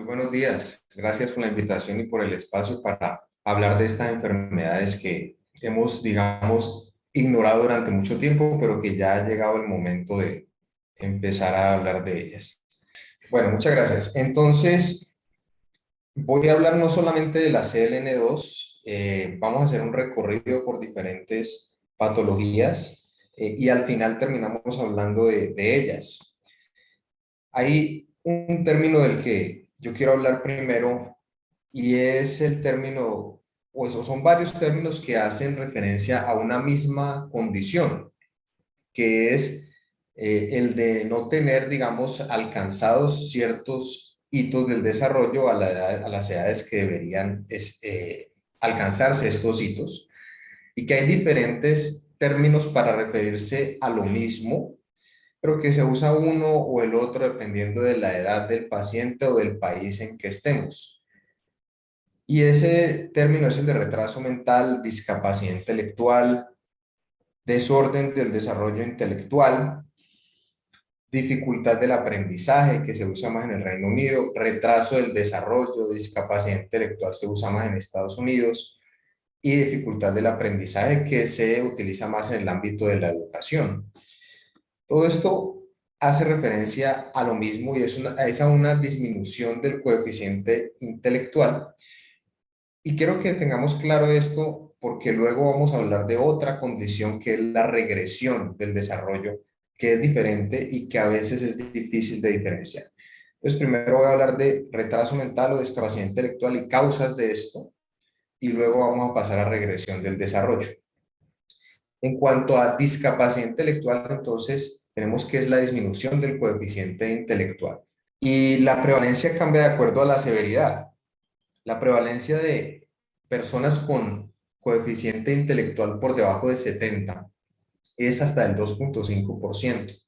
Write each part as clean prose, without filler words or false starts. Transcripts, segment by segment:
buenos días. Gracias por la invitación y por el espacio para hablar de estas enfermedades que hemos, digamos, ignorado durante mucho tiempo, pero que ya ha llegado el momento de empezar a hablar de ellas. Bueno, muchas gracias. Entonces, voy a hablar no solamente de la CLN2, vamos a hacer un recorrido por diferentes patologías y al final terminamos hablando de ellas. Hay un término del que yo quiero hablar primero y es el término, o esos son varios términos que hacen referencia a una misma condición, que es el de no tener, digamos, alcanzados ciertos hitos del desarrollo a las edades que deberían alcanzarse estos hitos, y que hay diferentes términos para referirse a lo mismo, pero que se usa uno o el otro dependiendo de la edad del paciente o del país en que estemos. Y ese término es el de retraso mental, discapacidad intelectual, desorden del desarrollo intelectual, dificultad del aprendizaje, que se usa más en el Reino Unido, retraso del desarrollo, discapacidad intelectual se usa más en Estados Unidos, y dificultad del aprendizaje, que se utiliza más en el ámbito de la educación. Todo esto hace referencia a lo mismo y es a una disminución del coeficiente intelectual. Y quiero que tengamos claro esto porque luego vamos a hablar de otra condición que es la regresión del desarrollo, que es diferente y que a veces es difícil de diferenciar. Entonces, primero voy a hablar de retraso mental o discapacidad intelectual y causas de esto, y luego vamos a pasar a regresión del desarrollo. En cuanto a discapacidad intelectual, entonces tenemos que es la disminución del coeficiente intelectual. Y la prevalencia cambia de acuerdo a la severidad. La prevalencia de personas con coeficiente intelectual por debajo de 70 es hasta el 2,5%.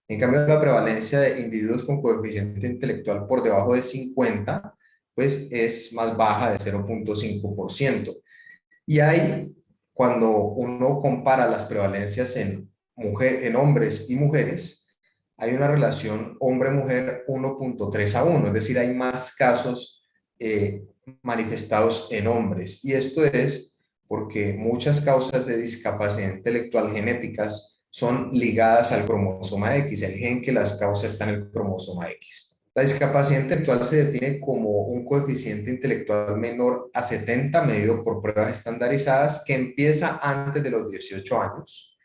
En cambio, la prevalencia de individuos con coeficiente intelectual por debajo de 50, pues es más baja de 0,5%. Y hay, cuando uno compara las prevalencias en hombres y mujeres, hay una relación hombre-mujer 1,3 a 1, es decir, hay más casos manifestados en hombres. Y esto es porque muchas causas de discapacidad intelectual genéticas son ligadas al cromosoma X, el gen que las causa está en el cromosoma X. La discapacidad intelectual se define como un coeficiente intelectual menor a 70 medido por pruebas estandarizadas que empieza antes de los 18 años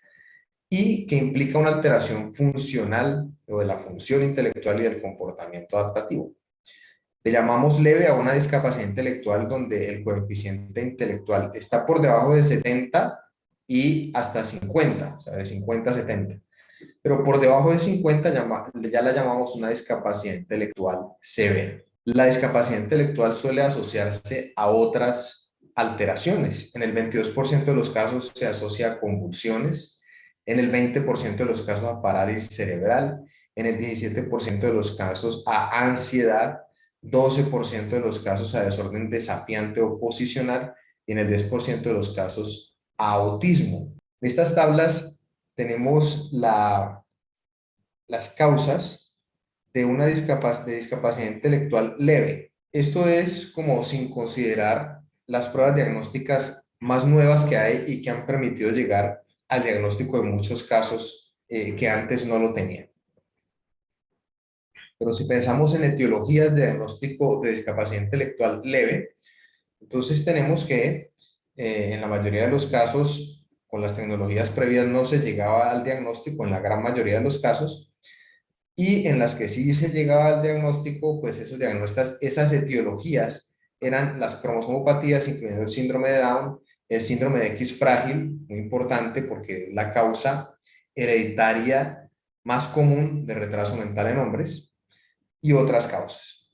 y que implica una alteración funcional o de la función intelectual y del comportamiento adaptativo. Le llamamos leve a una discapacidad intelectual donde el coeficiente intelectual está por debajo de 70 y hasta 50, o sea, de 50 a 70. Pero por debajo de 50 ya la llamamos una discapacidad intelectual severa. La discapacidad intelectual suele asociarse a otras alteraciones. En el 22% de los casos se asocia a convulsiones, en el 20% de los casos a parálisis cerebral, en el 17% de los casos a ansiedad, 12% de los casos a desorden desafiante o posicional y en el 10% de los casos a autismo. En estas tablas tenemos las causas de una discapacidad intelectual leve. Esto es como sin considerar las pruebas diagnósticas más nuevas que hay y que han permitido llegar al diagnóstico de muchos casos que antes no lo tenían. Pero si pensamos en etiologías de diagnóstico de discapacidad intelectual leve, entonces tenemos que en la mayoría de los casos, con las tecnologías previas no se llegaba al diagnóstico en la gran mayoría de los casos, y en las que sí se llegaba al diagnóstico, pues esos diagnostas, esas etiologías eran las cromosomopatías, incluyendo el síndrome de Down, el síndrome de X frágil, muy importante porque es la causa hereditaria más común de retraso mental en hombres, y otras causas.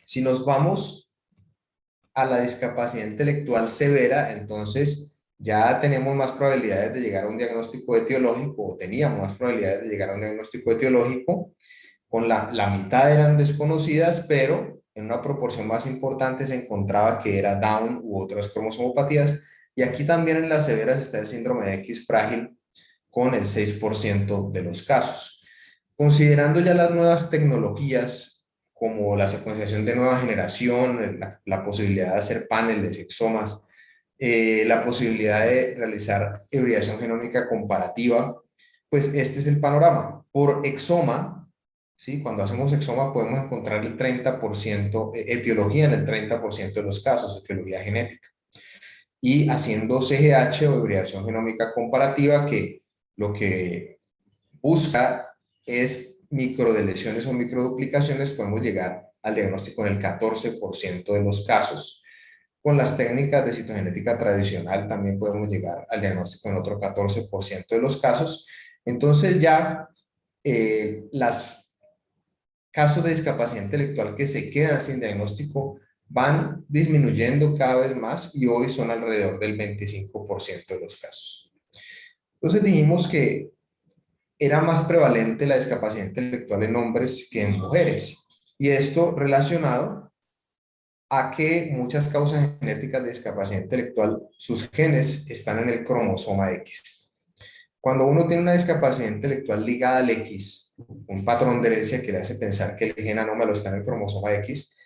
Si nos vamos a la discapacidad intelectual severa, entonces ya tenemos más probabilidades de llegar a un diagnóstico etiológico, o teníamos más probabilidades de llegar a un diagnóstico etiológico, con la mitad eran desconocidas, pero en una proporción más importante se encontraba que era Down u otras cromosomopatías, y aquí también en las severas está el síndrome de X frágil con el 6% de los casos. Considerando ya las nuevas tecnologías como la secuenciación de nueva generación, la posibilidad de hacer paneles, exomas, la posibilidad de realizar hibridación genómica comparativa, pues este es el panorama. Por exoma, ¿sí? Cuando hacemos exoma podemos encontrar el 30%, etiología en el 30% de los casos, etiología genética. Y haciendo CGH o hibridación genómica comparativa, que lo que busca es microdeleciones o microduplicaciones, podemos llegar al diagnóstico en el 14% de los casos. Con las técnicas de citogenética tradicional también podemos llegar al diagnóstico en otro 14% de los casos. Entonces ya las casos de discapacidad intelectual que se quedan sin diagnóstico van disminuyendo cada vez más y hoy son alrededor del 25% de los casos. Entonces dijimos que era más prevalente la discapacidad intelectual en hombres que en mujeres. Y esto relacionado a que muchas causas genéticas de discapacidad intelectual, sus genes están en el cromosoma X. Cuando uno tiene una discapacidad intelectual ligada al X, un patrón de herencia que le hace pensar que el gen anómalo está en el cromosoma X,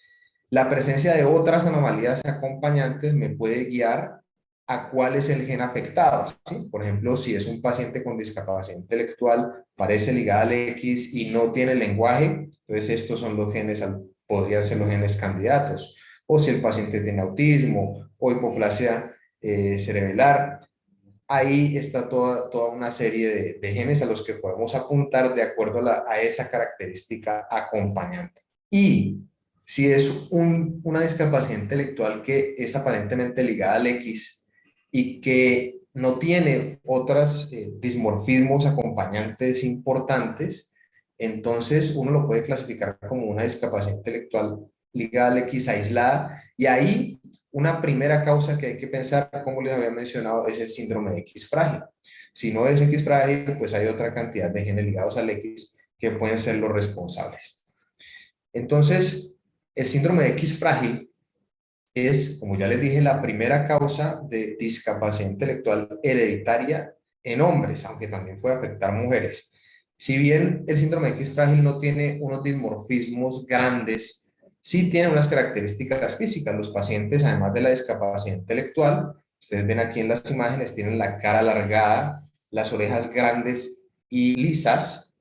la presencia de otras anomalías acompañantes me puede guiar a cuál es el gen afectado, ¿sí? Por ejemplo, si es un paciente con discapacidad intelectual, parece ligada al X y no tiene lenguaje, entonces estos son los genes, podrían ser los genes candidatos. O si el paciente tiene autismo o hipoplasia cerebelar, ahí está toda una serie de genes a los que podemos apuntar de acuerdo a esa característica acompañante. Y si es una discapacidad intelectual que es aparentemente ligada al X y que no tiene otros dismorfismos acompañantes importantes, entonces uno lo puede clasificar como una discapacidad intelectual ligada al X aislada. Y ahí una primera causa que hay que pensar, como les había mencionado, es el síndrome de X frágil. Si no es X frágil, pues hay otra cantidad de genes ligados al X que pueden ser los responsables. Entonces, el síndrome de X frágil es, como ya les dije, la primera causa de discapacidad intelectual hereditaria en hombres, aunque también puede afectar mujeres. Si bien el síndrome de X frágil no tiene unos dimorfismos grandes, sí tiene unas características físicas. Los pacientes, además de la discapacidad intelectual, ustedes ven aquí en las imágenes, tienen la cara alargada, las orejas grandes y lisas,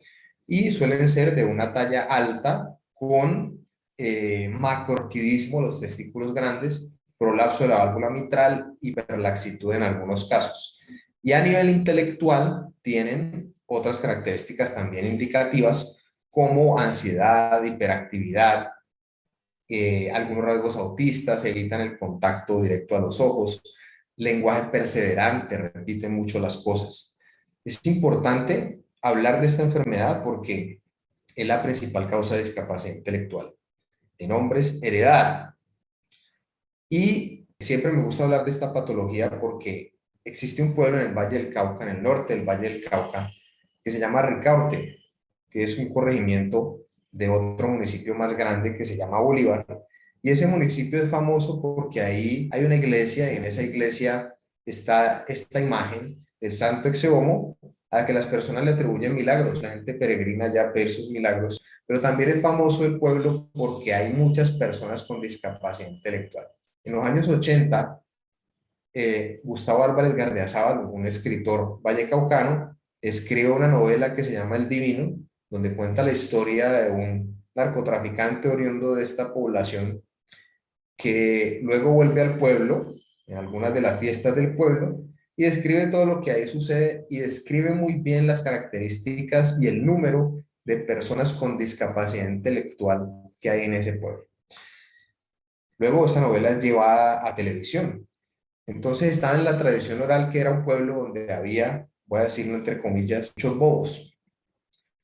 y suelen ser de una talla alta con macroorquidismo, los testículos grandes, prolapso de la válvula mitral, hiperlaxitud en algunos casos. Y a nivel intelectual tienen otras características también indicativas como ansiedad, hiperactividad, algunos rasgos autistas, evitan el contacto directo a los ojos, lenguaje perseverante, repiten mucho las cosas. Es importante hablar de esta enfermedad porque es la principal causa de discapacidad intelectual en hombres heredada. Y siempre me gusta hablar de esta patología porque existe un pueblo en el Valle del Cauca, en el norte del Valle del Cauca, que se llama Ricaurte, que es un corregimiento de otro municipio más grande que se llama Bolívar. Y ese municipio es famoso porque ahí hay una iglesia y en esa iglesia está esta imagen del Santo Exeomo a la que las personas le atribuyen milagros. La gente peregrina ya a ver sus milagros, pero también es famoso el pueblo porque hay muchas personas con discapacidad intelectual. En los años 80, Gustavo Álvarez Gardiazabal, un escritor vallecaucano, escribe una novela que se llama El Divino, donde cuenta la historia de un narcotraficante oriundo de esta población que luego vuelve al pueblo, en algunas de las fiestas del pueblo, y describe todo lo que ahí sucede y describe muy bien las características y el número de personas con discapacidad intelectual que hay en ese pueblo. Luego esta novela es llevada a televisión. Entonces estaba en la tradición oral que era un pueblo donde había, voy a decirlo entre comillas, muchos bobos.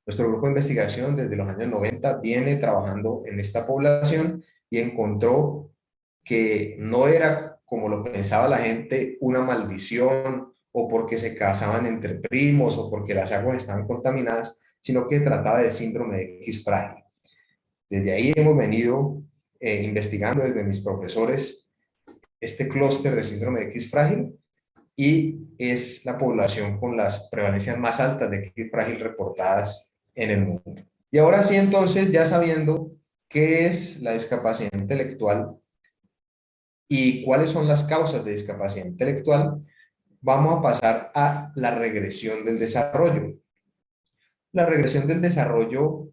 Nuestro grupo de investigación desde los años 90 viene trabajando en esta población y encontró que no era como lo pensaba la gente una maldición o porque se casaban entre primos o porque las aguas estaban contaminadas, sino que trataba de síndrome de X frágil. Desde ahí hemos venido investigando desde mis profesores este clúster de síndrome de X frágil y es la población con las prevalencias más altas de X frágil reportadas en el mundo. Y ahora sí, entonces, ya sabiendo qué es la discapacidad intelectual y cuáles son las causas de discapacidad intelectual, vamos a pasar a la regresión del desarrollo. La regresión del desarrollo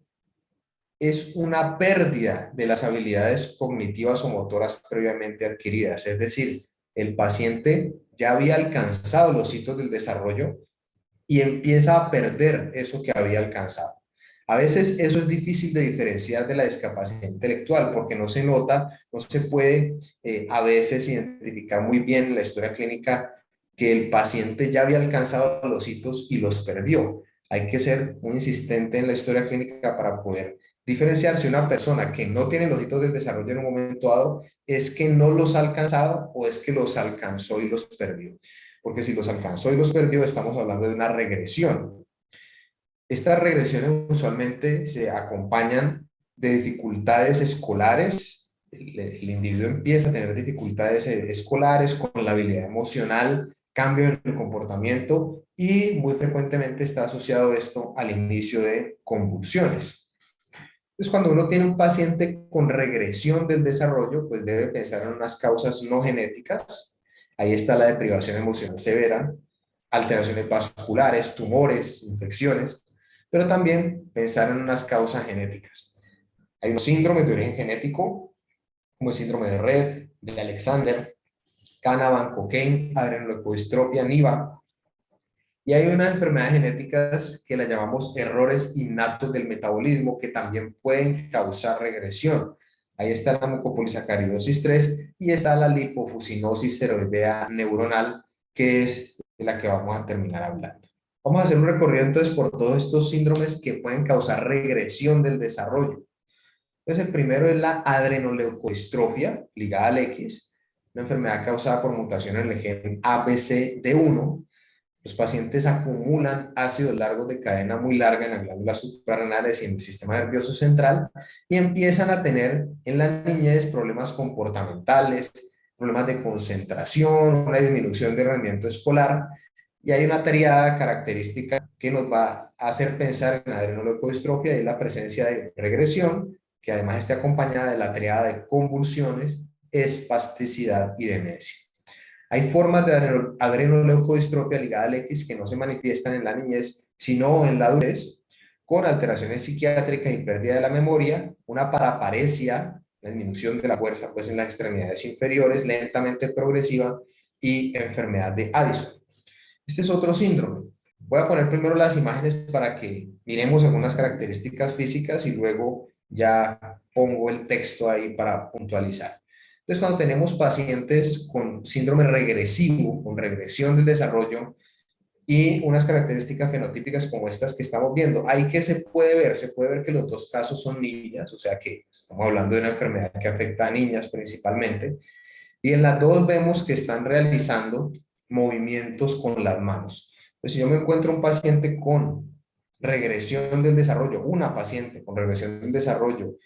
es una pérdida de las habilidades cognitivas o motoras previamente adquiridas. Es decir, el paciente ya había alcanzado los hitos del desarrollo y empieza a perder eso que había alcanzado. A veces eso es difícil de diferenciar de la discapacidad intelectual porque no se nota, no se puede a veces identificar muy bien en la historia clínica que el paciente ya había alcanzado los hitos y los perdió. Hay que ser muy insistente en la historia clínica para poder diferenciar si una persona que no tiene los hitos del desarrollo en un momento dado es que no los ha alcanzado o es que los alcanzó y los perdió. Porque si los alcanzó y los perdió, estamos hablando de una regresión. Estas regresiones usualmente se acompañan de dificultades escolares. El individuo empieza a tener dificultades escolares con la habilidad emocional, cambios en el comportamiento y muy frecuentemente está asociado esto al inicio de convulsiones. Entonces, cuando uno tiene un paciente con regresión del desarrollo, pues debe pensar en unas causas no genéticas. Ahí está la deprivación emocional severa, alteraciones vasculares, tumores, infecciones, pero también pensar en unas causas genéticas. Hay unos síndromes de origen genético, como el síndrome de Rett, de Alexander, Canavan, Cockayne, adrenoleucodistrofia, NIVA, y hay unas enfermedades genéticas que las llamamos errores innatos del metabolismo que también pueden causar regresión. Ahí está la mucopolisacaridosis 3 y está la lipofuscinosis seroidea neuronal, que es de la que vamos a terminar hablando. Vamos a hacer un recorrido entonces por todos estos síndromes que pueden causar regresión del desarrollo. Entonces el primero es la adrenoleucodistrofia ligada al X, una enfermedad causada por mutación en el gen ABCD1. Los pacientes acumulan ácidos largos de cadena muy larga en las glándulas suprarrenales y en el sistema nervioso central y empiezan a tener en la niñez problemas comportamentales, problemas de concentración, una disminución de rendimiento escolar y hay una triada característica que nos va a hacer pensar en adrenoleucodistrofia y la presencia de regresión, que además esté acompañada de la triada de convulsiones, espasticidad y demencia. Hay formas de adrenoleucodistrofia ligada al X que no se manifiestan en la niñez, sino en la adultez, con alteraciones psiquiátricas y pérdida de la memoria, una paraparesia, la disminución de la fuerza pues, en las extremidades inferiores, lentamente progresiva, y enfermedad de Addison. Este es otro síndrome. Voy a poner primero las imágenes para que miremos algunas características físicas y luego ya pongo el texto ahí para puntualizar. Entonces, cuando tenemos pacientes con síndrome regresivo, con regresión del desarrollo y unas características fenotípicas como estas que estamos viendo, ahí que se puede ver, que los dos casos son niñas, o sea que estamos hablando de una enfermedad que afecta a niñas principalmente, y en las dos vemos que están realizando movimientos con las manos. Entonces, si yo me encuentro un paciente con regresión del desarrollo, una paciente con regresión del desarrollo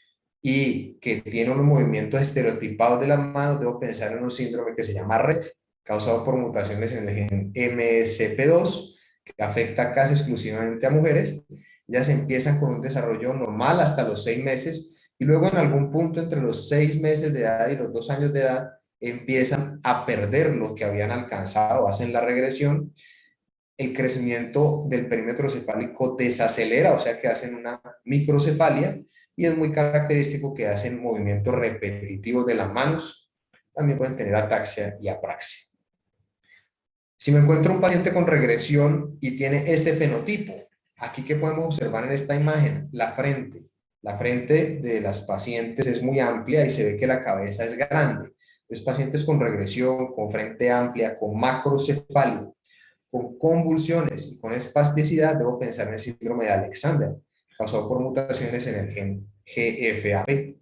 y que tiene unos movimientos estereotipados de las manos, debo pensar en un síndrome que se llama Rett, causado por mutaciones en el gen MSP2, que afecta casi exclusivamente a mujeres. Ellas empiezan con un desarrollo normal hasta los 6 meses y luego en algún punto entre los 6 meses de edad y los 2 años de edad empiezan a perder lo que habían alcanzado, hacen la regresión, el crecimiento del perímetro cefálico desacelera, o sea que hacen una microcefalia y es muy característico que hacen movimientos repetitivos de las manos, también pueden tener ataxia y apraxia. Si me encuentro un paciente con regresión y tiene este fenotipo, aquí que podemos observar en esta imagen, la frente. La frente de las pacientes es muy amplia y se ve que la cabeza es grande. Los pacientes con regresión, con frente amplia, con macrocefalia, con convulsiones y con espasticidad, debo pensar en el síndrome de Alexander, causado por mutaciones en el gen GFAP.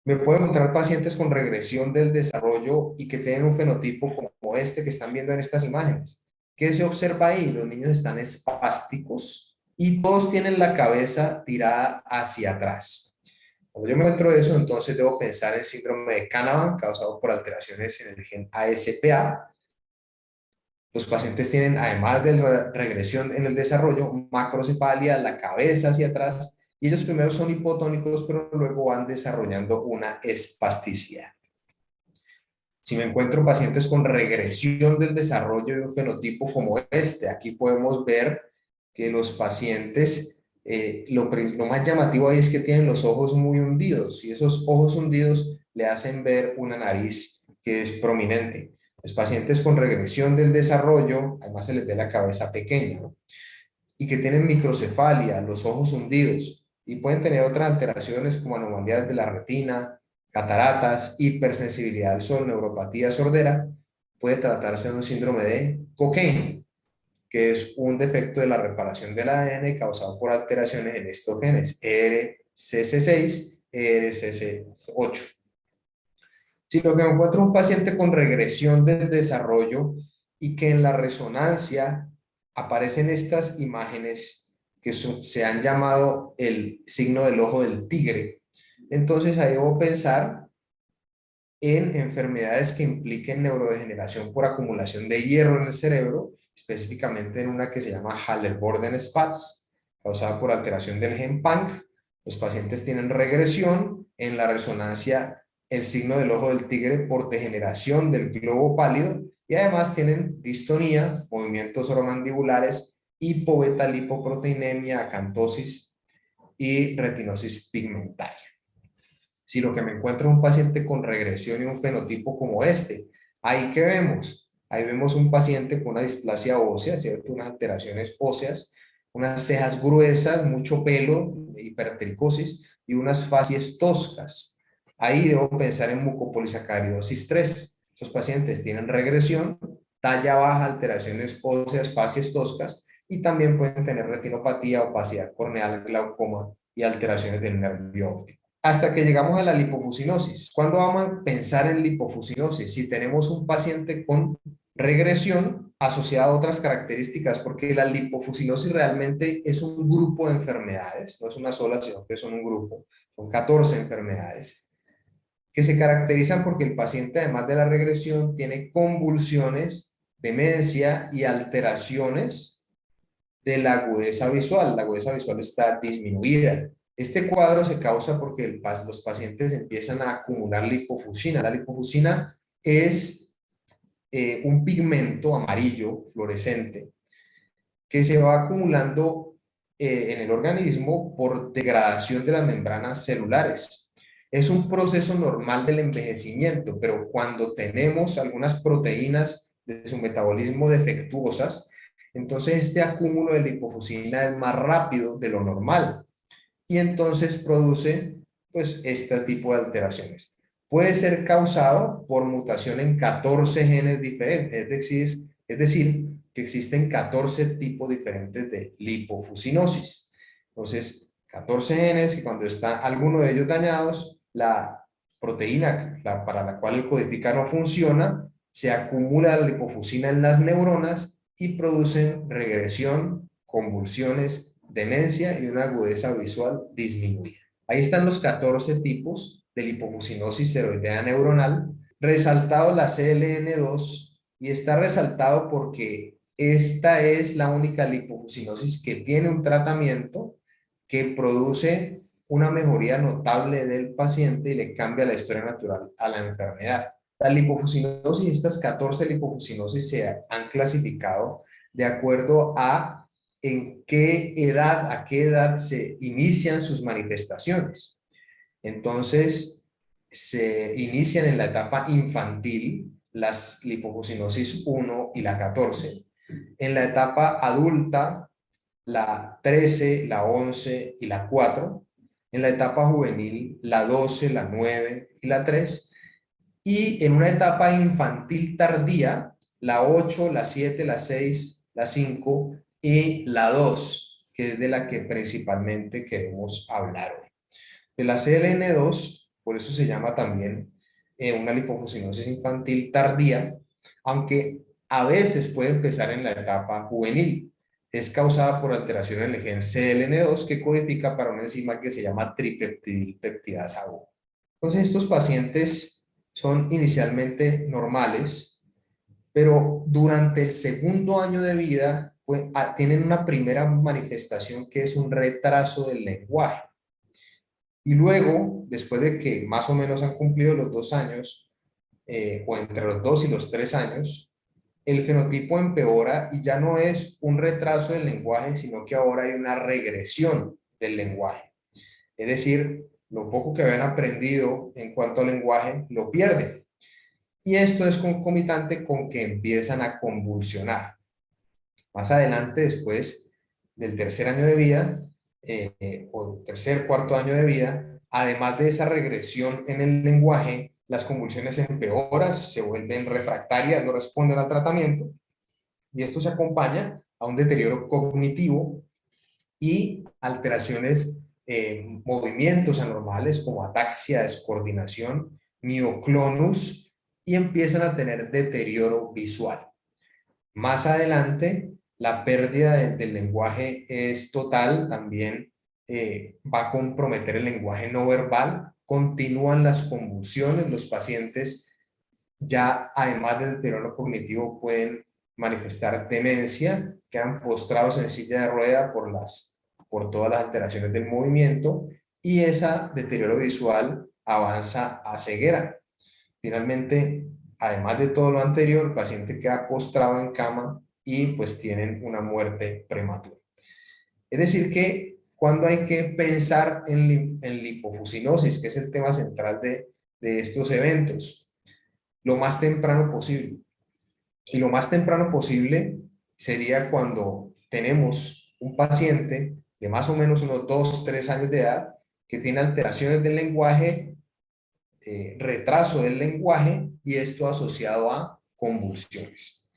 Me puedo encontrar pacientes con regresión del desarrollo y que tienen un fenotipo como este que están viendo en estas imágenes. ¿Qué se observa ahí? Los niños están espásticos y todos tienen la cabeza tirada hacia atrás. Cuando yo me encuentro eso, entonces debo pensar en el síndrome de Canavan, causado por alteraciones en el gen ASPA. Los pacientes tienen, además de la regresión en el desarrollo, macrocefalia, la cabeza hacia atrás Y ellos primero son hipotónicos, pero luego van desarrollando una espasticidad. Si me encuentro pacientes con regresión del desarrollo de un fenotipo como este, aquí podemos ver que los pacientes, lo más llamativo ahí es que tienen los ojos muy hundidos y esos ojos hundidos le hacen ver una nariz que es prominente. Los pacientes con regresión del desarrollo, además se les ve la cabeza pequeña, ¿no? Y que tienen microcefalia, los ojos hundidos y pueden tener otras alteraciones como anomalías de la retina, cataratas, hipersensibilidad al sol, neuropatía sordera, puede tratarse de un síndrome de Cockayne, que es un defecto de la reparación del ADN causado por alteraciones en estos genes, ERCC6, ERCC8. Si lo que me encuentro es un paciente con regresión del desarrollo y que en la resonancia aparecen estas imágenes que se han llamado el signo del ojo del tigre, entonces ahí debo pensar en enfermedades que impliquen neurodegeneración por acumulación de hierro en el cerebro, específicamente en una que se llama Haller-Borden-Spatz, causada por alteración del gen PANC. Los pacientes tienen regresión en la resonancia, el signo del ojo del tigre por degeneración del globo pálido y además tienen distonía, movimientos oromandibulares, hipobetalipopproteinemia, acantosis y retinosis pigmentaria. Si lo que me encuentro es un paciente con regresión y un fenotipo como este, ahí que vemos, ahí vemos un paciente con una displasia ósea, ¿cierto? Unas alteraciones óseas, unas cejas gruesas, mucho pelo, hipertricosis y unas facies toscas. Ahí debo pensar en mucopolisacaridosis 3. Esos pacientes tienen regresión, talla baja, alteraciones óseas, facies toscas y también pueden tener retinopatía, opacidad corneal, glaucoma y alteraciones del nervio óptico. Hasta que llegamos a la lipofuscinosis. ¿Cuándo vamos a pensar en lipofuscinosis? Si tenemos un paciente con regresión asociada a otras características, porque la lipofuscinosis realmente es un grupo de enfermedades, no es una sola, sino que son un grupo, son 14 enfermedades, que se caracterizan porque el paciente, además de la regresión, tiene convulsiones, demencia y alteraciones de la agudeza visual. La agudeza visual está disminuida. Este cuadro se causa porque los pacientes empiezan a acumular lipofuscina. La lipofuscina es un pigmento amarillo fluorescente que se va acumulando en el organismo por degradación de las membranas celulares. Es un proceso normal del envejecimiento, pero cuando tenemos algunas proteínas de su metabolismo defectuosas, entonces este acúmulo de lipofuscina es más rápido de lo normal y entonces produce pues este tipo de alteraciones. Puede ser causado por mutación en 14 genes diferentes, es decir, que existen 14 tipos diferentes de lipofuscinosis. Entonces, 14 genes y cuando está alguno de ellos dañados, la proteína para la cual el codifica no funciona, se acumula la lipofuscina en las neuronas y producen regresión, convulsiones, demencia y una agudeza visual disminuida. Ahí están los 14 tipos de lipofuscinosis ceroidea neuronal, resaltado la CLN2 y está resaltado porque esta es la única lipofuscinosis que tiene un tratamiento que produce una mejoría notable del paciente y le cambia la historia natural a la enfermedad. La lipofuscinosis, estas 14 lipofuscinosis se han clasificado de acuerdo a en qué edad, a qué edad se inician sus manifestaciones. Entonces, se inician en la etapa infantil, las lipofuscinosis 1 y la 14. En la etapa adulta, la 13, la 11 y la 4. En la etapa juvenil, la 12, la 9 y la 3. Y en una etapa infantil tardía, la 8, la 7, la 6, la 5 y la 2, que es de la que principalmente queremos hablar hoy. De la CLN2, por eso se llama también una lipofuscinosis infantil tardía, aunque a veces puede empezar en la etapa juvenil. Es causada por alteración en el gen CLN2 que codifica para una enzima que se llama tripeptidilpeptidasa O. Entonces estos pacientes son inicialmente normales, pero durante el segundo año de vida pues, tienen una primera manifestación que es un retraso del lenguaje. Y luego, después de que más o menos han cumplido los 2 años, o entre los 2 y los 3 años, el fenotipo empeora y ya no es un retraso del lenguaje, sino que ahora hay una regresión del lenguaje. Es decir, lo poco que habían aprendido en cuanto al lenguaje lo pierden. Y esto es concomitante con que empiezan a convulsionar. Más adelante, después del tercer año de vida, o tercer, cuarto año de vida, además de esa regresión en el lenguaje, las convulsiones empeoran, se vuelven refractarias, no responden al tratamiento, y esto se acompaña a un deterioro cognitivo y alteraciones, movimientos anormales como ataxia, descoordinación, mioclonus, y empiezan a tener deterioro visual. Más adelante, la pérdida del lenguaje es total, también va a comprometer el lenguaje no verbal, continúan las convulsiones, los pacientes ya además del deterioro cognitivo pueden manifestar demencia, quedan postrados en silla de rueda por todas las alteraciones del movimiento y ese deterioro visual avanza a ceguera. Finalmente, además de todo lo anterior, el paciente queda postrado en cama y pues tienen una muerte prematura. Es decir que cuando hay que pensar en lipofuscinosis, que es el tema central de estos eventos, lo más temprano posible. Y lo más temprano posible sería cuando tenemos un paciente de más o menos unos 2, 3 años de edad que tiene alteraciones del lenguaje, retraso del lenguaje y esto asociado a convulsiones.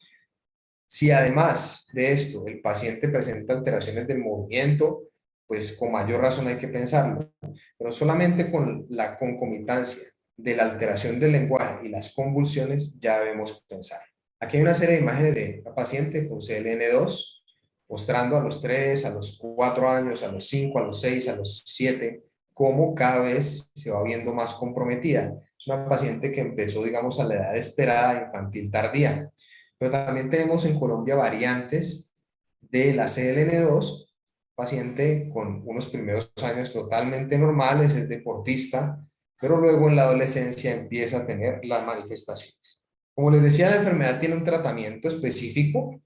Si además de esto el paciente presenta alteraciones del movimiento, pues con mayor razón hay que pensarlo. Pero solamente con la concomitancia de la alteración del lenguaje y las convulsiones ya debemos pensar. Aquí hay una serie de imágenes de una paciente con CLN2 mostrando a los 3, a los 4 años, a los 5, a los 6, a los 7, cómo cada vez se va viendo más comprometida. Es una paciente que empezó, digamos, a la edad esperada infantil tardía. Pero también tenemos en Colombia variantes de la CLN2, paciente con unos primeros años totalmente normales, es deportista, pero luego en la adolescencia empieza a tener las manifestaciones. Como les decía, la enfermedad tiene un tratamiento específico,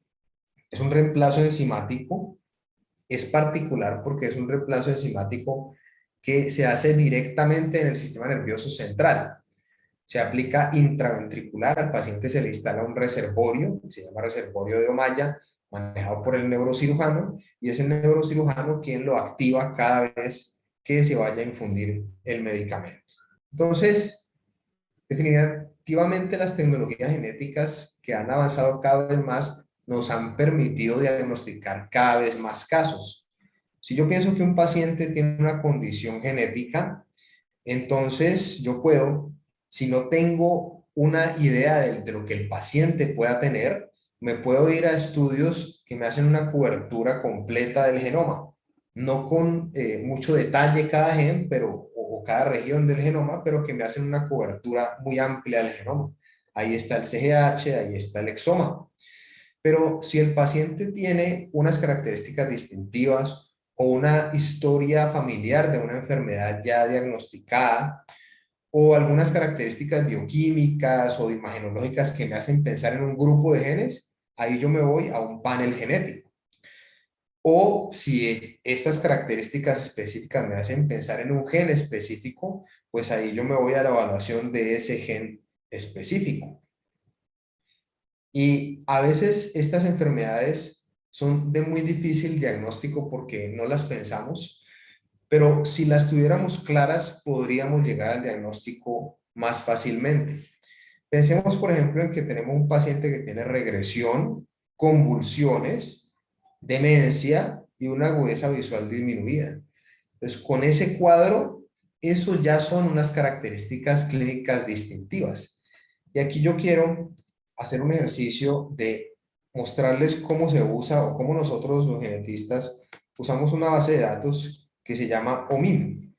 es un reemplazo enzimático, es particular porque es un reemplazo enzimático que se hace directamente en el sistema nervioso central. Se aplica intraventricular, al paciente se le instala un reservorio, se llama reservorio de Ommaya, manejado por el neurocirujano, y es el neurocirujano quien lo activa cada vez que se vaya a infundir el medicamento. Entonces, definitivamente las tecnologías genéticas que han avanzado cada vez más nos han permitido diagnosticar cada vez más casos. Si yo pienso que un paciente tiene una condición genética, entonces yo puedo, si no tengo una idea de lo que el paciente pueda tener, me puedo ir a estudios que me hacen una cobertura completa del genoma, no con mucho detalle cada gen, pero, o cada región del genoma, pero que me hacen una cobertura muy amplia del genoma. Ahí está el CGH, ahí está el exoma. Pero si el paciente tiene unas características distintivas o una historia familiar de una enfermedad ya diagnosticada, o algunas características bioquímicas o imagenológicas que me hacen pensar en un grupo de genes, ahí yo me voy a un panel genético. O si estas características específicas me hacen pensar en un gen específico, pues ahí yo me voy a la evaluación de ese gen específico. Y a veces estas enfermedades son de muy difícil diagnóstico porque no las pensamos, pero si las tuviéramos claras, podríamos llegar al diagnóstico más fácilmente. Pensemos, por ejemplo, en que tenemos un paciente que tiene regresión, convulsiones, demencia y una agudeza visual disminuida. Entonces, con ese cuadro, eso ya son unas características clínicas distintivas. Y aquí yo quiero hacer un ejercicio de mostrarles cómo se usa o cómo nosotros los genetistas usamos una base de datos que se llama OMIM.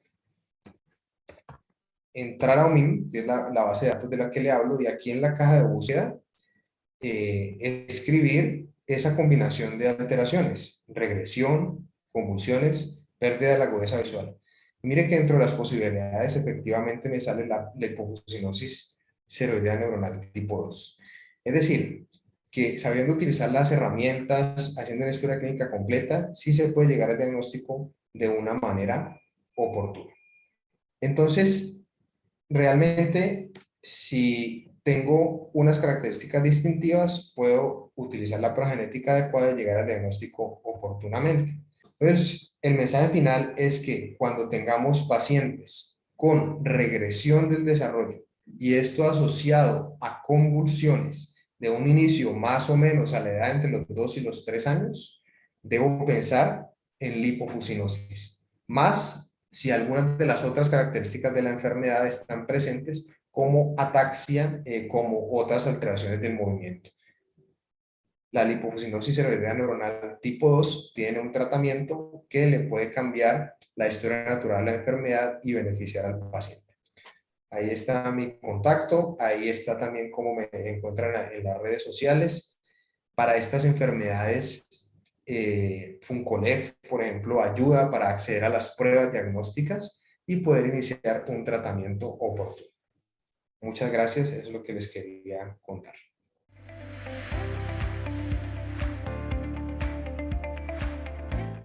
Entrar a OMIM, que es la base de datos de la que le hablo, y aquí en la caja de búsqueda, escribir esa combinación de alteraciones, regresión, convulsiones, pérdida de la agudeza visual. Mire que dentro de las posibilidades efectivamente me sale la hipofuscinosis seroidea neuronal tipo 2. Es decir, que sabiendo utilizar las herramientas, haciendo una historia clínica completa, sí se puede llegar al diagnóstico de una manera oportuna. Entonces, realmente, si tengo unas características distintivas, puedo utilizar la prueba genética adecuada y llegar al diagnóstico oportunamente. Entonces, el mensaje final es que cuando tengamos pacientes con regresión del desarrollo y esto asociado a convulsiones de un inicio más o menos a la edad entre los 2 y los 3 años, debo pensar en lipofuscinosis. Más si algunas de las otras características de la enfermedad están presentes, como ataxia, como otras alteraciones del movimiento. La lipofuscinosis seroidea neuronal tipo 2 tiene un tratamiento que le puede cambiar la historia natural de la enfermedad y beneficiar al paciente. Ahí está mi contacto, ahí está también cómo me encuentran en las redes sociales. Para estas enfermedades, Funcoleg, por ejemplo, ayuda para acceder a las pruebas diagnósticas y poder iniciar un tratamiento oportuno. Muchas gracias, eso es lo que les quería contar.